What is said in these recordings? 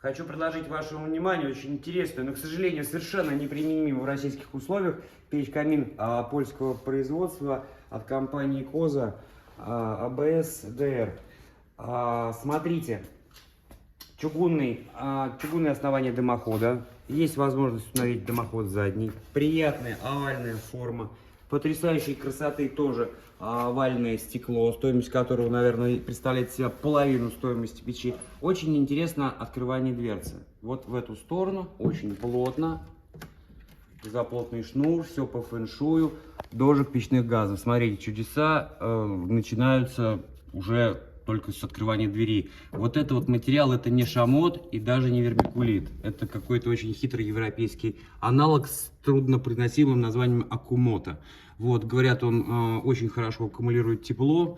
Хочу предложить вашему вниманию очень интересную, но, к сожалению, совершенно неприменимую в российских условиях печь-камин польского производства от компании Koza АБС ДР. Смотрите, чугунное основание дымохода. Есть возможность установить дымоход задний. Приятная овальная форма. Потрясающей красоты тоже овальное стекло, стоимость которого, наверное, представляет себя половину стоимости печи. Очень интересно открывание дверцы. Вот в эту сторону, очень плотно. Заплотный шнур, все по фэншую. Дожиг печных газов. Смотрите, чудеса начинаются уже только с открывания двери. Вот это вот материал, это не шамот и даже не вермикулит. Это какой-то очень хитрый европейский аналог с труднопроизносимым названием акумото. Вот, говорят, он очень хорошо аккумулирует тепло.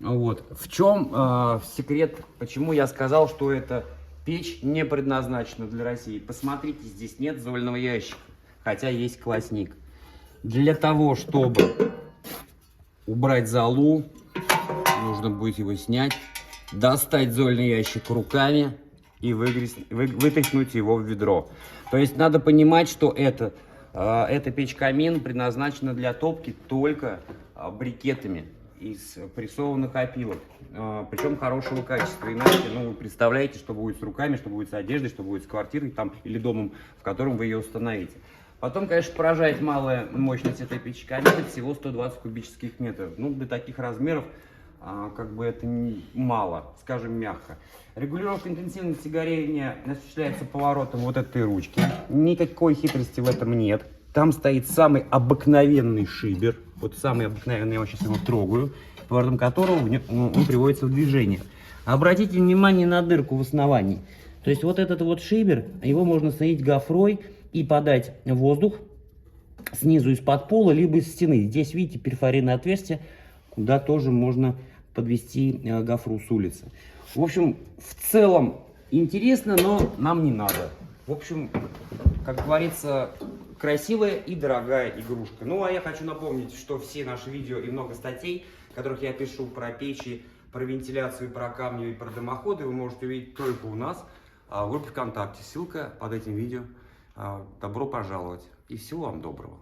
Вот. В чем секрет, почему я сказал, что эта печь не предназначена для России? Посмотрите, здесь нет зольного ящика, хотя есть классник. Для того, чтобы убрать золу, нужно будет его снять, достать зольный ящик руками и вытряхнуть его в ведро. То есть надо понимать, что эта печь-камин предназначена для топки только брикетами из прессованных опилок. Причем хорошего качества. Иначе, вы представляете, что будет с руками, что будет с одеждой, что будет с квартирой там, или домом, в котором вы ее установите. Потом, конечно, поражает малая мощность этой печи-камина, всего 120 кубических метров. Для таких размеров как бы это мало, скажем мягко. Регулировка интенсивности горения осуществляется поворотом вот этой ручки. Никакой хитрости в этом нет. Там стоит самый обыкновенный шибер. Вот самый обыкновенный, я сейчас его трогаю, поворотом которого он приводится в движение. Обратите внимание на дырку в основании. То есть вот этот вот шибер, его можно установить гофрой и подать воздух снизу из-под пола, либо из стены. Здесь, видите, перфорийное отверстие, куда тоже можно подвести гофру с улицы. В общем, в целом интересно, но нам не надо. В общем, как говорится, красивая и дорогая игрушка. А я хочу напомнить, что все наши видео и много статей, в которых я пишу про печи, про вентиляцию, про камни и про дымоходы, вы можете увидеть только у нас в группе ВКонтакте. Ссылка под этим видео. Добро пожаловать и всего вам доброго.